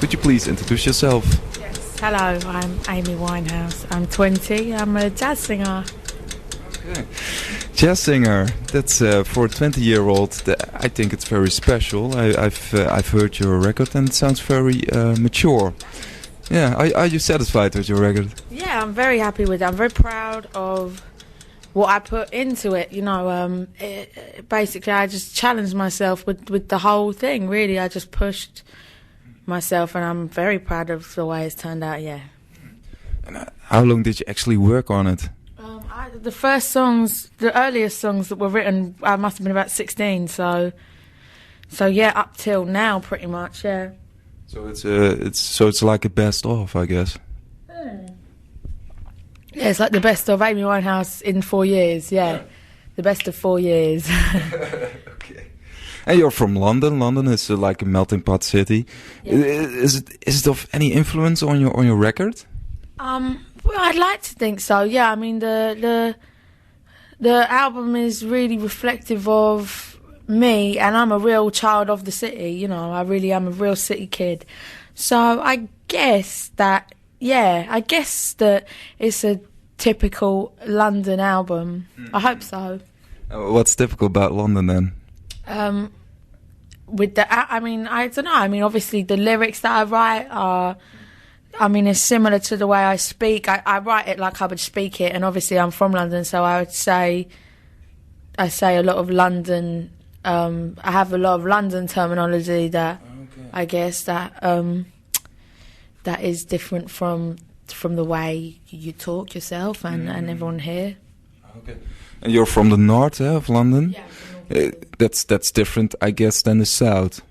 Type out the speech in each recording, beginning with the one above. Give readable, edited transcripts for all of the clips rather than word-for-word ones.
Could you please introduce yourself? Yes. Hello, I'm Amy Winehouse. I'm 20. I'm a jazz singer. Okay. Jazz singer. That's for a 20-year-old. I think it's very special. I've heard your record and it sounds very mature. Yeah. Are you satisfied with your record? Yeah, I'm very happy with it. I'm very proud of what I put into it. You know, basically, I just challenged myself with the whole thing. Really, I just pushed myself, and I'm very proud of the way it's turned out. Yeah. And how long did you actually work on it? The first songs, the earliest songs that were written, I must have been about 16. So yeah, up till now, pretty much. Yeah. So it's like a best of, I guess. Yeah, it's like the best of Amy Winehouse in 4 years. Yeah, the best of 4 years. Okay. And you're from London. London is like a melting pot city. Yeah. Is it of any influence on your record? Well, I'd like to think so. Yeah, I mean the album is really reflective of me, and I'm a real child of the city. You know, I really am a real city kid. So I guess that it's a typical London album. I hope so. What's typical about London then? With I don't know. I mean, obviously the lyrics that I write are, it's similar to the way I speak. I write it like I would speak it, and obviously I'm from London, so I say a lot of London. I have a lot of London terminology that I guess that is different from the way you talk yourself and everyone here. Okay. And you're from the north of London? Yeah. That's different, I guess, than the south.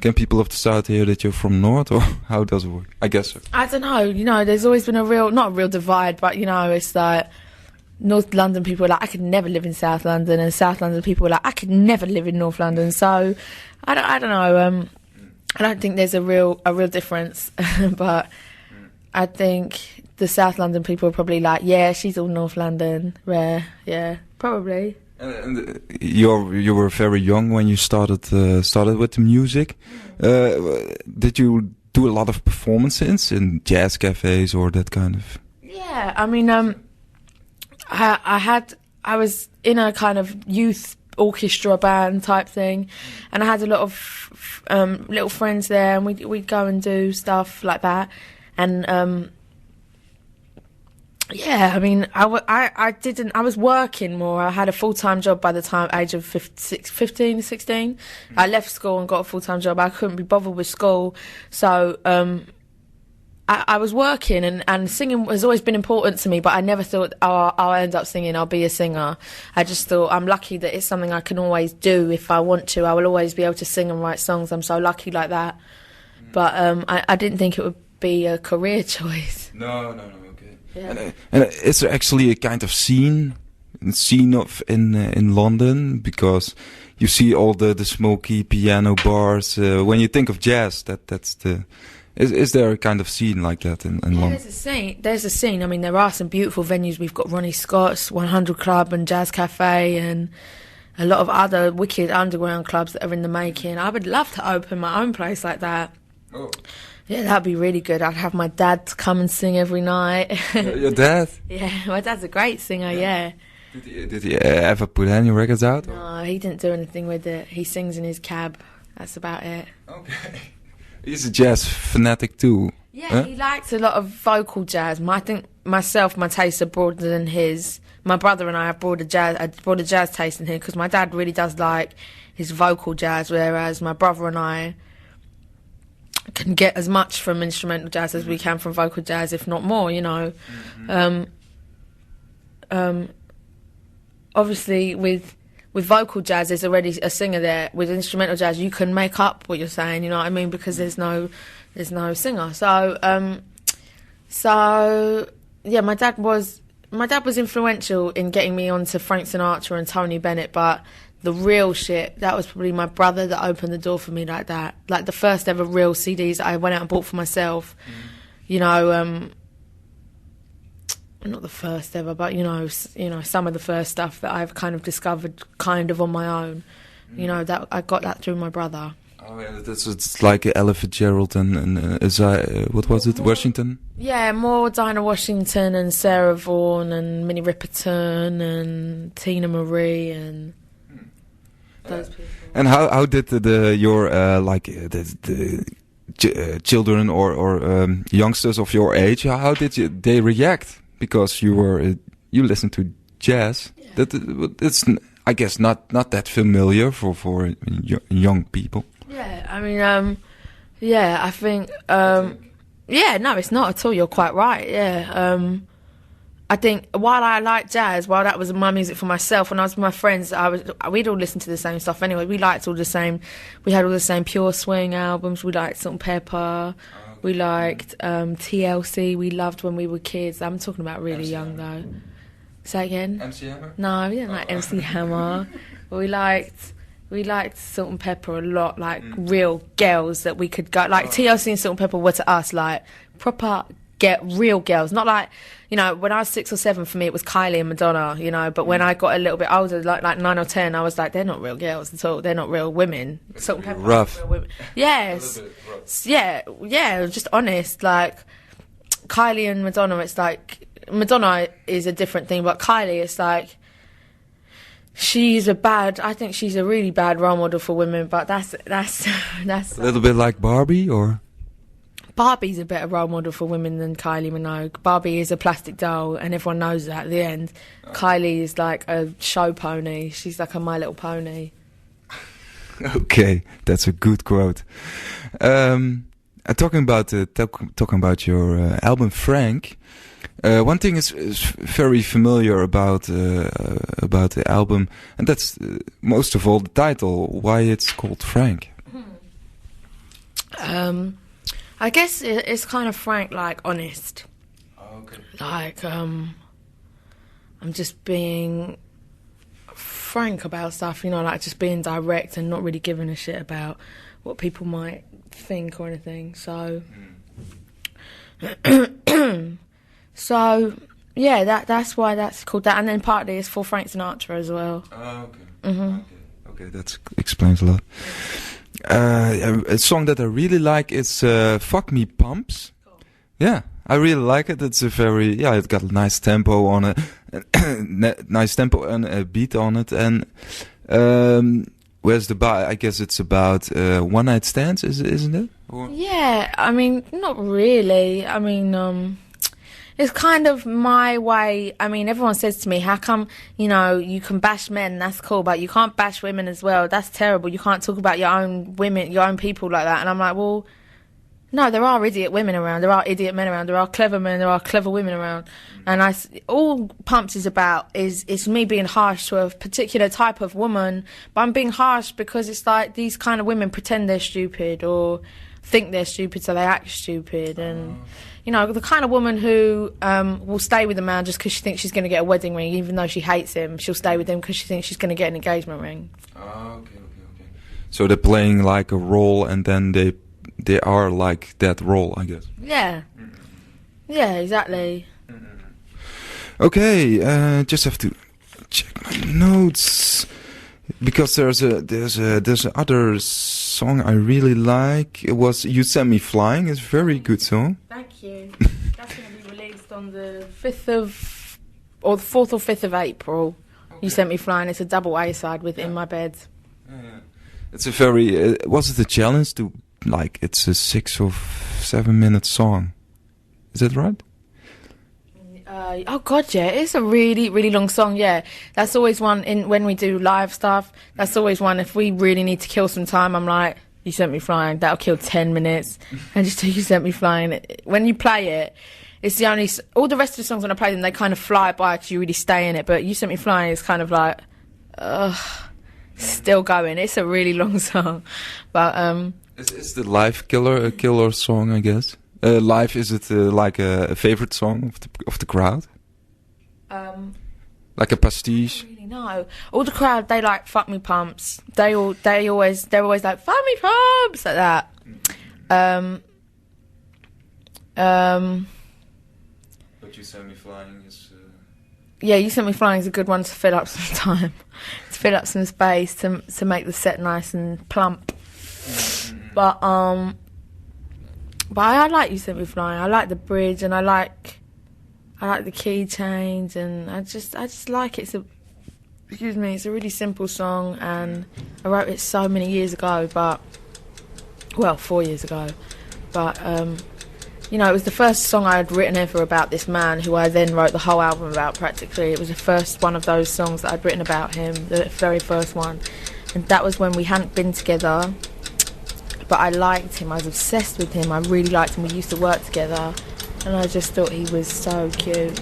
Can people of the south hear that you're from north, or how does it work? I guess so. I don't know. You know, there's always been not a real divide, but, you know, it's like North London people are like, I could never live in South London, and South London people are like, I could never live in North London. So, I don't know. I don't think there's a real difference, but I think the South London people are probably like, yeah, she's all North London. Yeah, probably. And you were very young when you started with the music. Did you do a lot of performances in jazz cafes or that kind of? Yeah, I mean, I was in a kind of youth orchestra band type thing, and I had a lot of little friends there, and we'd go and do stuff like that. And yeah, I mean, I was working more. I had a full-time job by the time age of 15, 16. I left school and got a full-time job. I couldn't be bothered with school, so I was working, and singing has always been important to me, but I never thought, I'll end up singing, I'll be a singer. I just thought, I'm lucky that it's something I can always do if I want to. I will always be able to sing and write songs. I'm so lucky like that. But I didn't think it would be a career choice. No, okay. Yeah. And is there actually a kind of scene in London? Because you see all the smoky piano bars. When you think of jazz, that's the... Is there a kind of scene like that in London? There's a scene. I mean, there are some beautiful venues. We've got Ronnie Scott's 100 Club and Jazz Cafe, and a lot of other wicked underground clubs that are in the making. I would love to open my own place like that. Oh. Yeah, that'd be really good. I'd have my dad come and sing every night. Your dad? Yeah, my dad's a great singer, yeah. Did he ever put any records out? No, he didn't do anything with it. He sings in his cab. That's about it. Okay. He's a jazz fanatic too. Yeah, huh? He likes a lot of vocal jazz. I think my tastes are broader than his. My brother and I have broader jazz taste than him, because my dad really does like his vocal jazz, whereas my brother and I can get as much from instrumental jazz as we can from vocal jazz, if not more, you know. Obviously, with vocal jazz, there's already a singer there. With instrumental jazz, you can make up what you're saying, you know what I mean? Because there's no singer. So yeah, my dad was influential in getting me onto Frank Sinatra and Tony Bennett, but the real shit, that was probably my brother that opened the door for me like that. Like the first ever real CDs that I went out and bought for myself. You know, not the first ever, but you know, some of the first stuff that I've kind of discovered kind of on my own. You know, that I got that through my brother. Oh yeah, it's like Ella Fitzgerald and what was it, Washington? Yeah, more Dinah Washington and Sarah Vaughan and Minnie Riperton and Tina Marie and those people. And how did your children or youngsters of your age, how did they react? Because you listen to jazz. Yeah. It's I guess not that familiar for young people. Yeah, I mean, I think, yeah, no, it's not at all. You're quite right. Yeah, I think while I like jazz, while that was my music for myself, when I was with my friends, we'd all listen to the same stuff anyway. We liked all the same. We had all the same Pure Swing albums. We liked Salt and Pepper. We liked TLC. We loved when we were kids. I'm talking about really MC young Hammer. Though. Say again? MC Hammer? No, we didn't like MC Hammer. But we liked Salt and Pepper a lot, like real girls that we could go. Like TLC and Salt and Pepper were to us like proper real girls. Not like, you know, when I was 6 or 7, for me it was Kylie and Madonna, you know. But when I got a little bit older, like 9 or 10, I was like, they're not real girls at all. They're not real women. Salt and Pepper, rough. Real women. Yes, yeah. Just honest. Like Kylie and Madonna, it's like Madonna is a different thing, but Kylie, it's like. I think she's a really bad role model for women, but that's a little bit like Barbie, or Barbie's a better role model for women than Kylie Minogue. Barbie is a plastic doll, and everyone knows that at the end. Kylie is like a show pony. She's like a My Little Pony. Okay, that's a good quote. Talking about your album, Frank. One thing is very familiar about the album, and that's most of all the title. Why it's called Frank? I guess it's kind of frank, like honest. Oh, okay. Like I'm just being frank about stuff, you know, like just being direct and not really giving a shit about what people might think or anything. So. So, yeah, that's why that's called that. And then partly it's for Frank Sinatra as well. Oh, okay. Okay, that explains a lot. A song that I really like is Fuck Me Pumps. Cool. Yeah, I really like it. It's it got a nice tempo on it. Nice tempo and a beat on it. And where's I guess it's about one night stands, isn't it? Or? Yeah, I mean, not really. I mean, it's kind of my way. I mean, everyone says to me, how come, you know, you can bash men, that's cool, but you can't bash women as well. That's terrible. You can't talk about your own women, your own people like that. And I'm like, well, no, there are idiot women around. There are idiot men around. There are clever men. There are clever women around. And all Pumps is about is me being harsh to a particular type of woman. But I'm being harsh because it's like these kind of women pretend they're stupid or think they're stupid, so they act stupid. And... you know, the kind of woman who will stay with a man just because she thinks she's going to get a wedding ring, even though she hates him. She'll stay with him because she thinks she's going to get an engagement ring. Oh, okay. So they're playing like a role, and then they are like that role, I guess. Yeah. Yeah, exactly. Okay, just have to check my notes because there's other song I really like. It was "You Sent Me Flying." It's a very good song. Thank you. That's going to be released on the 4th or 5th of April. Okay. You Sent Me Flying. It's a double A-side with In My Bed. Yeah. It's a very... was it a challenge to... like, it's a 6 or 7 minute song. Is that right? Oh God, yeah, it's a really, really long song. Yeah, that's always one when we do live stuff. That's always one. If we really need to kill some time, I'm like, "You Sent Me Flying." That'll kill 10 minutes, and just do "You Sent Me Flying." When you play it, it's the only. All the rest of the songs when I play them, they kind of fly by because you really stay in it. But "You Sent Me Flying" is kind of like, still going. It's a really long song, but Is the live killer song, I guess. Live, is it like a favorite song of the crowd? Like a pastiche? I don't really know. All the crowd, they like "Fuck Me Pumps." They're always like "Fuck Me Pumps" like that. But "You Sent Me Flying" is. Yeah, "You Sent Me Flying" is a good one to fill up some time, to fill up some space, to make the set nice and plump. But I like You Sent Me Flying. I like the bridge, and I like the key change, and I just like it. It's a really simple song, and I wrote it so many years ago, 4 years ago. But you know, it was the first song I had written ever about this man, who I then wrote the whole album about practically. It was the first one of those songs that I'd written about him, the very first one. And that was when we hadn't been together, but I liked him. I was obsessed with him. I really liked him. We used to work together, and I just thought he was so cute.